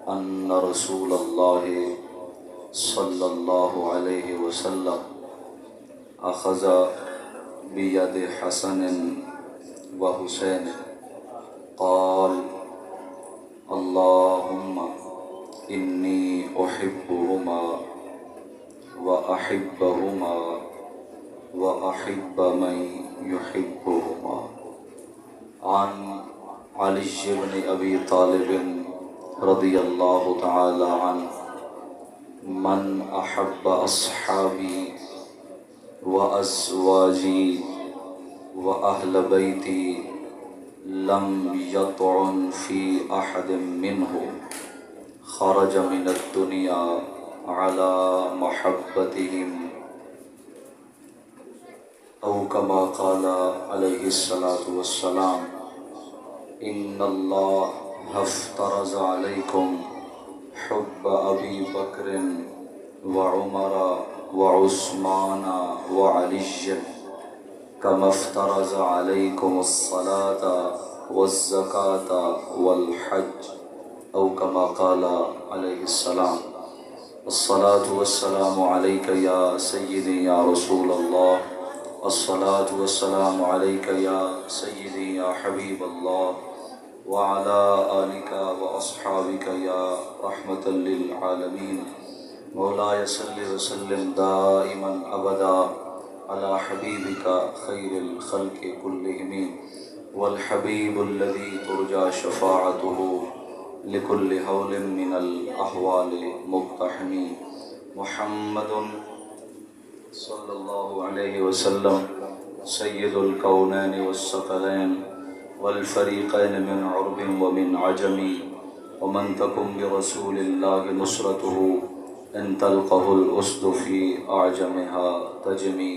أن رسول الله صلى الله عليه وسلم أخذ بيد حسن وحسين قال اللهم إني أحبهما وأحبهما وأحب من يحبهما. عن علي بن أبي طالب رضي الله تعالى عنه من أحب أصحابي وأزواجي وأهل بيتي لم يطعن في أحد منهم خرج من الدنيا على محبتهم أو كما قال عليه الصلاة والسلام إن الله افترض عليكم حب أبي بكر وعمر وعثمان وعلي كما افترض عليكم الصلاة والزكاة والحج أو كما قال عليه السلام. الصلاة والسلام عليك يا سيدي يا رسول الله، الصلاة والسلام عليك يا سيدي يا حبيب الله، وعلى آلك وأصحابك يا رحمة للعالمين. مولاي صل وسلم دائما أبدا على حبيبك خير الخلق كلهم والحبيب الذي ترجى شفاعته لكل هول من الأحوال مقتحم محمد صلى الله عليه وسلم سيد الكونين والثقلين والفريقين من عرب ومن عجم، ومن تكن برسول الله نصرته إن تلقه الأسد في أعجمها تجمي.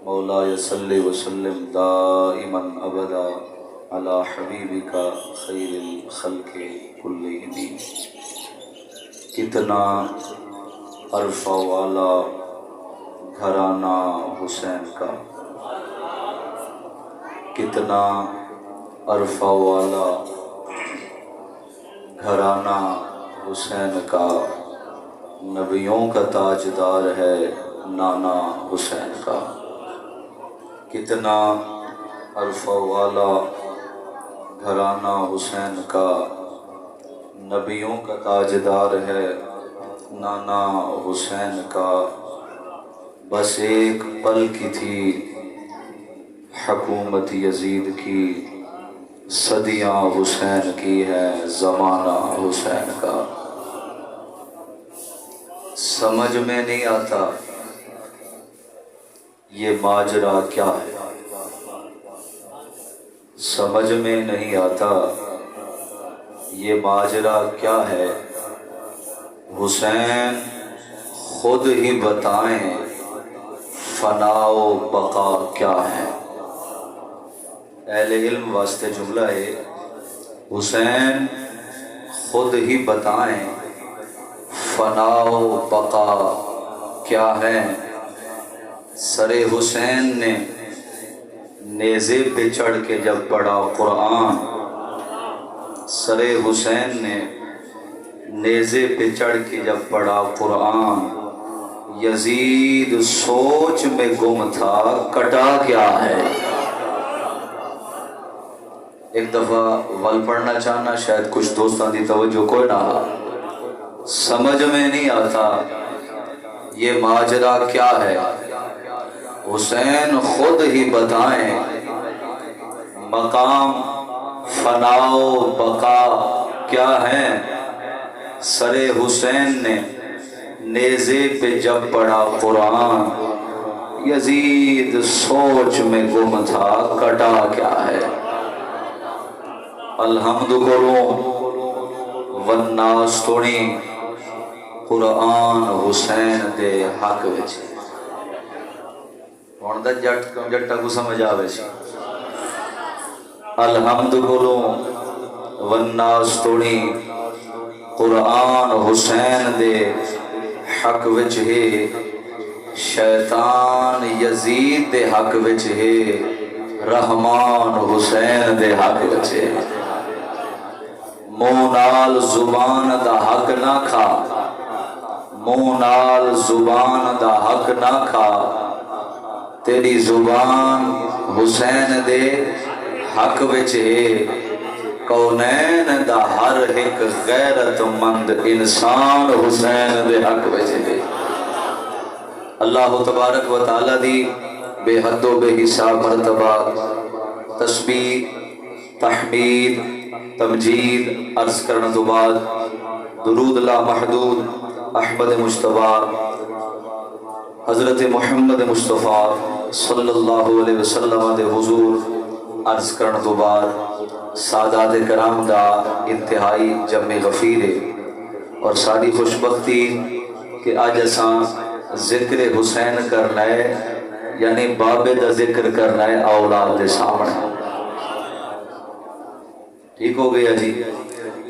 مولاي صل وسلم دائما أبدا على حبيبك خير الخلق كلهم. کتنا عرفہ والا گھرانہ حسین کا، کتنا عرفہ والا گھرانہ حسین کا، نبیوں کا تاجدار ہے نانا حسین کا. کتنا عرفہ والا گھرانہ حسین کا، نبیوں کا تاجدار ہے نانا حسین کا. بس ایک پل کی تھی حکومت یزید کی، صدیاں حسین کی ہے زمانہ حسین کا. سمجھ میں نہیں آتا یہ ماجرا کیا ہے، سمجھ میں نہیں آتا یہ ماجرا کیا ہے. حسین خود ہی بتائیں فنا و بقا کیا ہے. اہل علم واسطے جملہ ہے، حسین خود ہی بتائیں فنا و بقا کیا ہے. سر حسین نے نیزے پہ چڑھ کے جب پڑھا قرآن، سر حسین نے نیزے پہ چڑھ کے جب پڑھا قرآن، یزید سوچ میں گم تھا کٹا کیا ہے. ایک دفعہ ول پڑھنا چاہنا، شاید کچھ دوستاں دی توجہ کوئی نہ، سمجھ میں نہیں آتا یہ ماجرا کیا ہے. حسین خود ہی بتائیں مقام فنا و بقا کیا ہے. سر حسین نے نیزے پہ جب پڑھا قرآن، یزید سوچ میں گم تھا کٹا کیا ہے. الحمد کروں والناس توڑی قرآن حسین دے حق وچ. ہن دا جٹا کو سمجھ آوے سی. الحمد کروں والناس توڑی قرآن حسین دے حق وچ ہے. شیطان یزید دے حق وچ ہے، رحمان حسین دے حق وچ ہے. منہ نال زبان دا حق نہ کھا، منہ نال زبان دا حق نہ کھا، تیری زبان حسین دے حق وچ ہے، کونین دا ہر ایک غیرت مند انسان حسین دے حق وچ ہے۔ اللہ تبارک و تعالی دی بے حد و بے حساب مرتبہ تسبیح، تحمید، تمجید عرض کرنے تو بعد درود لا محدود احمد مجتبیٰ حضرت محمد مصطفیٰ صلی اللہ علیہ وسلم دے حضور عرض کرنے تو بعد سادات کرام دا انتہائی جمع غفیر ہے، اور ساری خوشبختی کہ آج اساں ذکر حسین کرنا ہے، یعنی بابے دا ذکر کرنا ہے اولاد دے سامنے۔ ٹھیک ہو گیا جی؟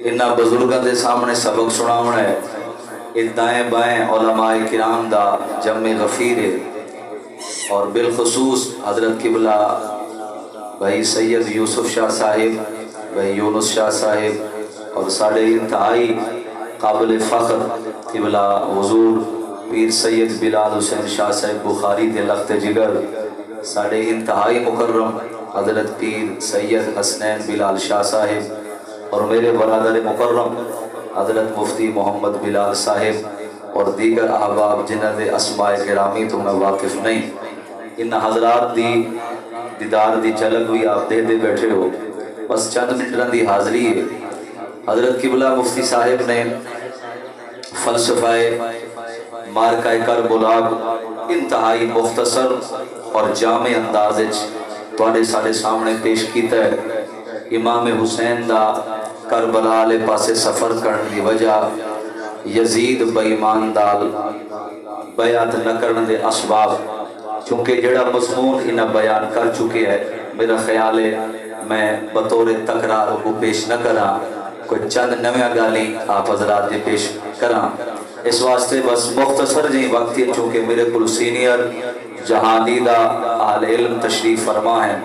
انہاں بزرگاں دے سامنے سبق سناونا ہے، یہ دائیں بائیں علماء کرام دا جمع غفیر ہے، اور بالخصوص حضرت قبلہ بھائی سید یوسف شاہ صاحب، بھائی یونس شاہ صاحب، اور ساڑھے انتہائی قابل فخر قبلہ حضور پیر سید بلال حسین شاہ صاحب بخاری دے لخت جگر، ساڑھے انتہائی مکرم حضرت پیر سید حسنین بلال شاہ صاحب، اور میرے برادر مکرم حضرت مفتی محمد بلال صاحب، اور دیگر احباب جنہ دے اسماء گرامی تو میں واقف نہیں، ان حضرات دی دیدار دی جھلک بھی آپ دے بیٹھے ہو، بس چند منٹوں دی حاضری ہے۔ حضرت قبلہ مفتی صاحب نے فلسفہ مارکہ کربلا انتہائی مختصر اور جامع انداز تواڈے سارے سامنے پیش کیتا ہے۔ امام حسین دا کربلا والے پاسے سفر کرن دی وجہ یزید بے ایمان دال بیعت نہ کرن دے اسباب، چونکہ جڑا مضمون انہاں بیان کر چکے ہے، میرا خیال ہے میں بطور تکرار کو پیش نہ کراں، کوئی چند نویاں گالی آپ حضرات دے پیش کراں۔ اس واسطے بس مختصر جی وقت ہے، چونکہ میرے کل سینئر جہاندیدہ اہل علم تشریف فرما ہے،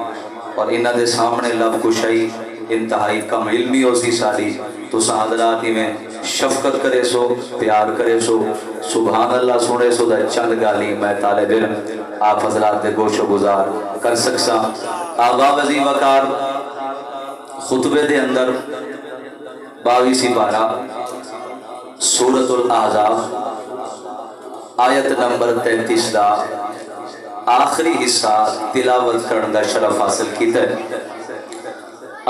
اور انہاں دے سامنے لب کشائی انتہائی کم علمی ہو سی ساری، تو حضرات ہی میں شفقت کرے سو، پیار کرے سو، سبحان اللہ سنے سو، دا چند گالی میں طالب علم آپ حضرات دے گوش و گزار کر سکسا۔ آغا وزی وقار خطبے دے اندر 22 پارہ سورۃ الاحزاب آیت نمبر 33 دا آخری حصہ تلاوت کرن دا شرف حاصل کیتا ہے۔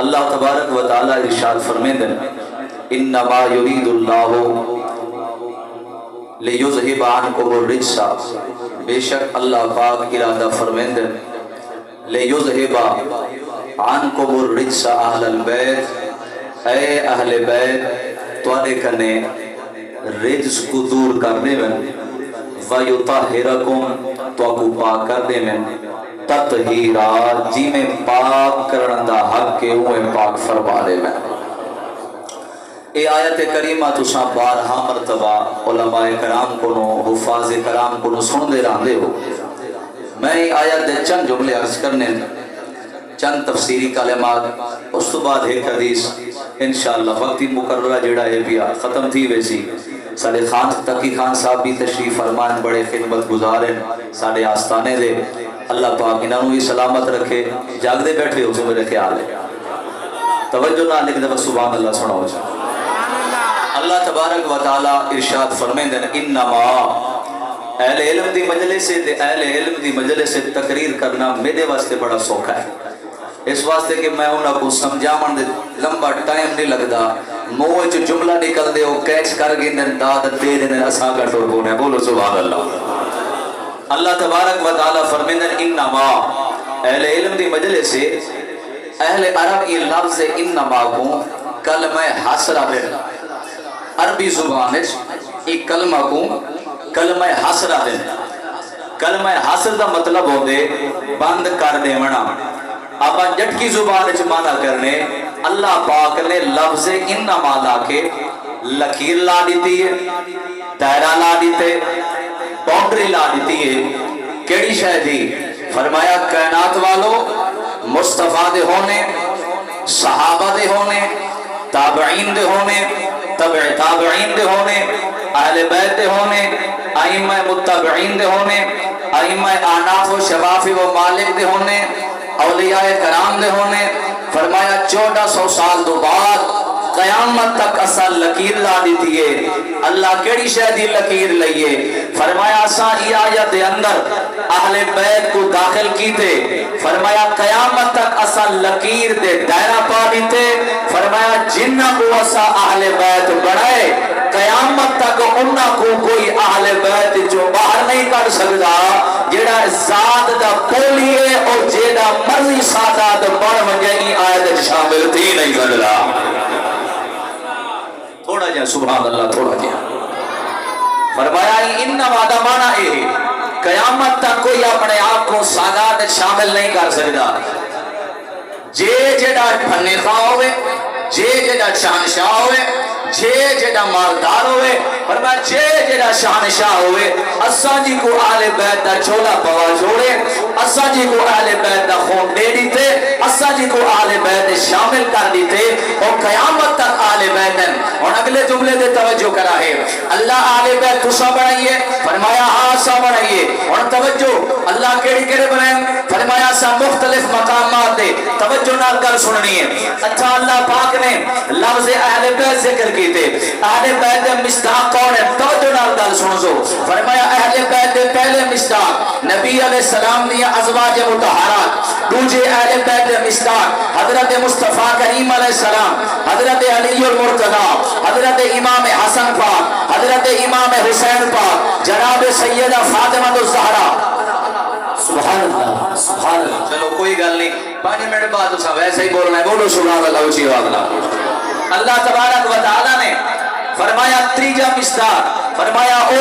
اللہ تبارک و تعالی ارشاد فرمیندے انما یرید اللہ لیذہب عنکم الرجس، بے شک اللہ پاک ارادہ فرمیندے لیذہب عنکم الرجس اہل البیت، اے اہل بیت تواڈے کنے رجس کو دور کرنے میں، وَيُطَهِّرَكُمْ تو کو پاک کرنے میں، تطہیرات جی میں پاک کرندہ حق کے ہوئے پاک فرما لے میں۔ اے آیت کریمہ تساں بارہا مرتبہ علماء کرام کو نو، حفاظ کرام کو نو سن دے رہاں دے ہو۔ میں آیت دے چند جملے عرض کرنے، چند تفسیری کلمات، اس تو بعد ایک حدیث انشاءاللہ وقتی مقررہ جڑا ہے بھی ختم تھی ویسی۔ ساڑھے خان تقی خان صاحب بھی تشریف فرمان، بڑے خدمت گزاریں ساڑھے آستانے دے، اللہ پاک انہوں بھی سلامت رکھے، جاگ دے بیٹھے ہو جو میرے خیال ہے، توجہ نہ لکھ دے بس سبحان اللہ سنو جا۔ اللہ تبارک و تعالی ارشاد فرمین دیں انما اہل علم دی مجلس سے، اہل علم دی مجلس سے تقریر کرنا میرے واسطے بڑا سوکھا ہے، اس واسطے کہ میں انہوں کو سمجھا دے لمبا ٹائم نہیں لگتا، موہ جو جملہ نکل دے وہ کیچ کر گئے داد دے دیں اساں کا ٹور بونے، بولو سبحان اللہ۔ اللہ تبارک و تعالی فرمیندے انما اہل علم دی مجلس سے، اہل عرب یہ لفظ انما کو کلمہ حسرہ دے، عربی زبان ایک کلمہ کو کلمہ حسرہ دے، کلمہ حسر دا مطلب ہو دے بند کر دے منا۔ اب جٹکی زبان مانا کرنے اللہ پاک نے لفظ انما لا کے لکیر لا دیتی ہے، دائرہ لا دیتے، باؤنڈری لا دیتی ہے، کیڑی شاید دی فرمایا کائنات والو مصطفیٰ دے ہونے، صحابہ دے ہونے، تابعین دے ہونے، تبع تابعین دے ہونے، اہل بیت دے ہونے، ائمہ متبعین دے ہونے، ائمہ احناف و شوافی و مالک دے ہونے، اولیاء کرام دے ہونے. فرمایا 1400 سال دو بعد قیامت تک اسا لکیر لا دیتی ہے. اللہ کیڑی شے دی لکیر لئیے؟ فرمایا اسا ای آیت دے اندر اہل بیت کو داخل کیتے. فرمایا قیامت تک اسا لکیر دے دائرہ پا دیتے. فرمایا جنہ کو اسا اہل بیت بڑھائے قیامت تک انہ کو کوئی اہل بیت جو باہر نہیں کر سکتا. جیڑا ذات دا پولی ہے اور جیڑا مرضی سادات بڑھ وجہی آیت شامل تھی نہیں کرلا. تھوڑا جا سبحان اللہ تھوڑا جا. فرمایا ان وعدہ مانا ہے قیامت تک کوئی اپنے آپ کو سادات شامل نہیں کر سکتا. جے جیڑا پھنے خواہ ہوئے، جے جیڑا شانشاہ ہوئے، جے جیڑا مالدار ہوئے، فرمایا جے جیڑا شانشاہ ہوئے، اساں جی کو اہل بیت دا چولا پوا جوڑے، اساں جی کو اہل بیت دا خون دے دیتے، اساں جی کو اہل بیت شامل کر دیتے اور قیامت تک اہل بیت ہیں. اور اگلے جملے دے توجہ کرا ہے اللہ اہل بیت تسا بنائیے. فرمایا ہاں سا بنائیے. اور توجہ اللہ کیڑی کیڑے بنائیں؟ فرمایا سا مختلف مقامات دے. توجہ نال گل سننی ہے. اچھا اللہ پاک نے لفظ اہل بیت ذکر کیتے. اہل بیت دے مصداق کون ہے؟ توجہ نال گل سنو. فرمایا اہل بیت دے پہلے مصداق نبی علیہ السلام دی ازواج مطہرات. دوسرے اہل بیت دے مصداق حضرت مصطفیٰ کریم علیہ السلام، حضرت علی المرتضیٰ، حضرت امام حسن پاک، حضرت امام حسین پاک، جناب سیدہ فاطمہ الزہرا. سبحان اللہ سبحان اللہ. چلو کوئی گل نہیں، 5 منٹ بعد اسا ویسے ہی بولنا ہے. بولو سبحان اللہ اونچی آواز نال. اللہ تبارک و تعالی نے فرمایا تیجا مصداق. فرمایا او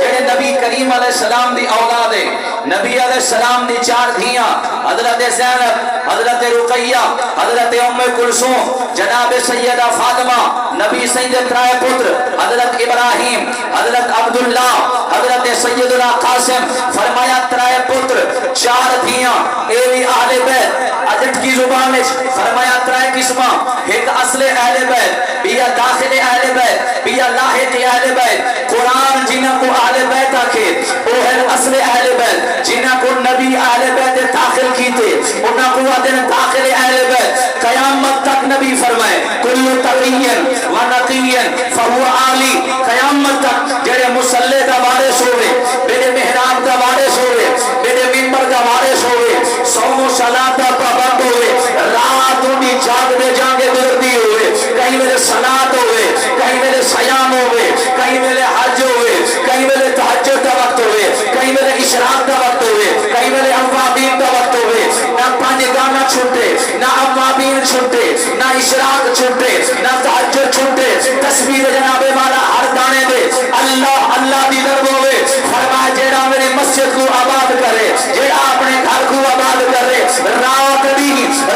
جڑے نبی کریم علیہ السلام دی اولاد ہے، نبی علیہ السلام دی 4 دھیاں، حضرت زینب، حضرت رقیہ، حضرت ام کلثوم، جناب سیدہ فاطمہ، نبی سید 3 پتر، حضرت ابراہیم، حضرت عبداللہ، حضرت سیدنا قاسم. فرمایا 3 پتر 4 دھیاں. اے بھی اہل بیت. اجٹ کی زبان میں فرمایا 3 قسمہ. ایک اصل اہل بیت، بیا داخل اہل بیت، بیا لاحق اہل بیت. قرآن جنہ کو اہل بیت آکے وہ ہے اصل اہل بیت. جنہ کو نبی اہل بیت داخل کیتے انہاں کو آدھن داخل اہل بیت. قیامت تک نبی فرمائے کل تقین و نقین فہو عالی. قیامت تک جڑے مسلح دا وارث ہوئے، میرے محراب دا وارث ہوئے، میرے منبر دا وارث ہوئے، صوم و صلاۃ دا پابند ہوئے، رات انہی جاگنے جانگے دردی ہوئے، کہیں میرے صلاۃ ہوئے، کہیں میرے سیام ہوئے، کہیں میرے حج ہوئے، کہیں میرے تہجد دا وقت ہوئے، کہیں میرے اشراق دا وقت ہوئے، کہیں میرے اوابین دا وقت ہوئے. نہ 5 گانا چھوٹے، نہ اوابین چھوٹے، نہ اشراق چھوٹے، نہ تہجد چھوٹے. تصویر جناب والا ہر دانے دے اللہ اللہ دی درب ہوئے. فرمایا جیڑا میری مسجد کو آباد کرے، جیڑا اپنے گھر کو آباد کرے، رات دی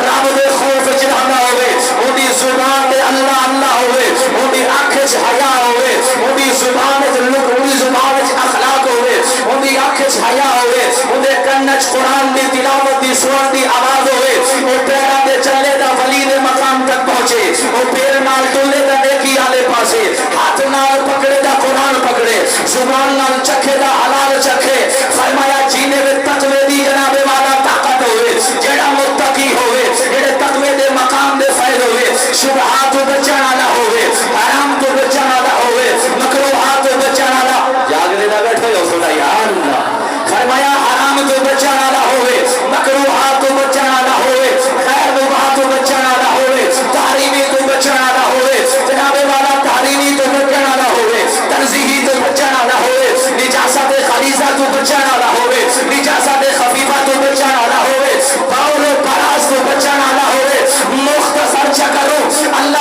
رب دے خوف چڑھانا ہوئے، وہ دی زبان دے اللہ اللہ ہوئے، وہ دی آنکھ چ حیا ہوئے، وہ دی زبان چ لک، وہ دی زبان چ اخلاق ہوئے، وہ دی آنکھ چ حیا ہوئے، وہ دے کن چ قرآن دی تلاوت دی سنن دی آواز ہوئے. وہ پیراں دے چلے دا ولی دے مقام تک پہنچے، وہ پیر نال تلے دا نیکی والے پاسے، ہاتھ نال پکڑے دا قرآن پکڑے، زبان نال چکھے دا حلال چکھے. فرمایا جینے میں تقوی دی جناب والا طاقت ہوئے، جیڑا متقی ہوئے، جیڑے تقوی دے مقام دے فائد ہوئے، شبہات تو بچن والا ہوئے، حرام تو بچن والا ہوئے، مکروہات تو بچن والا. جاگنے دا بیٹھے ہو سنا یار اللہ. فرمایا حرام تو بچن والا ہوئے، مکروہات تو بچن والا ہوئے، غیر مباح تو بچن والا ہوئے، تحریمی تو بچن والا ہوئے، جناب والا تحریمی تو بچن والا ہوئے، تنزیہی تو بچن والا ہوئے، نجاست خلیصہ تو بچن والا ہوئے، نجاست خفیفہ تو بچن والا ہوئے، باول و پراز تو بچن والا ہوئے. مختصر چکروں اللہ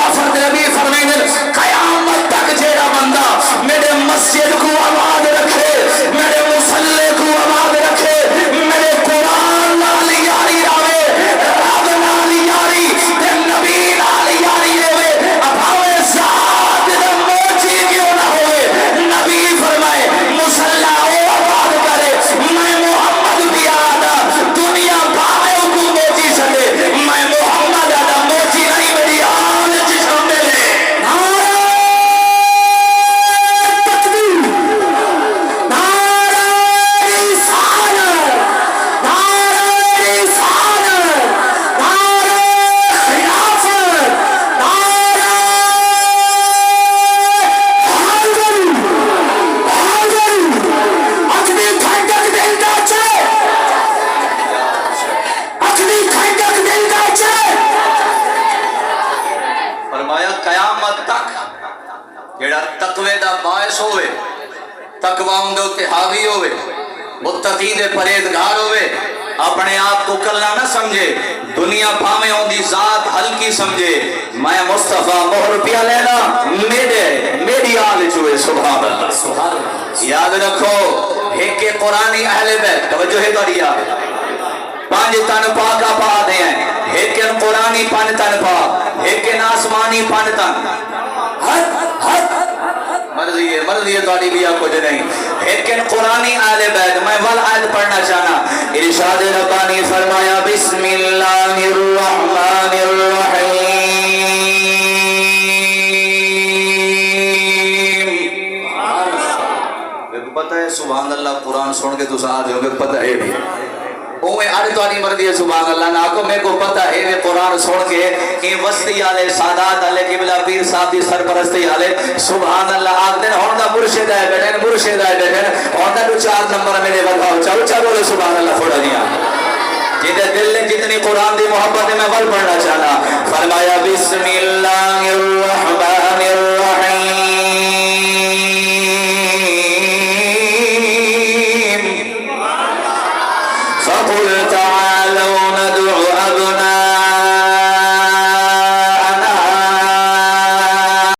تقوی دا باعث ہوئے، تقوی اندے تے حاوی ہوئے، متقی دے پرہیزگار ہوئے، اپنے آپ کو کلا نہ سمجھے، دنیا پھامے ہوندی ذات ہلکی سمجھے، میں مصطفیٰ مہر پیا لینا میری آل چوئے سبحان اللہ۔ یاد رکھو ایک قرآنی اہل بیت، توجہ ہے توڑیا، پانچ تن پاکا پا دے ہیں، ایک قرآنی پانچ تن پا، ایک آسمانی پانچ تن، مرضی ہے توڑی بھی آپ کچھ نہیں، ایک قرآنی اہل بیت۔ میں والآیت پڑھنا چاہنا، ارشاد ربانی فرمایا بسم اللہ الرحمن الرحیم، میرے کو پتہ ہے سبحان اللہ قرآن سن کے تو ساتھ ہو، میرے کو پتہ ہے بھی اوہ آڑی تو آنی مردی ہے سبحان اللہ نا کو میرے کو پتہ ہے وہ قرآن سن کے یہ وسطی آلے سادات آلے قبلہ پیر صاحب دی سرپرستی آلے سبحان اللہ آگ دن ہوندہ مرشد ہے بیٹھن ہوندہ دو 4 نمبر میں نے بڑھاؤ چاہو چاہو بولے سبحان اللہ پھوڑا دیا جنہیں دل نے جتنی قرآن دی محبت میں ول پڑھنا چاہنا فرمایا بسم اللہ الرحمن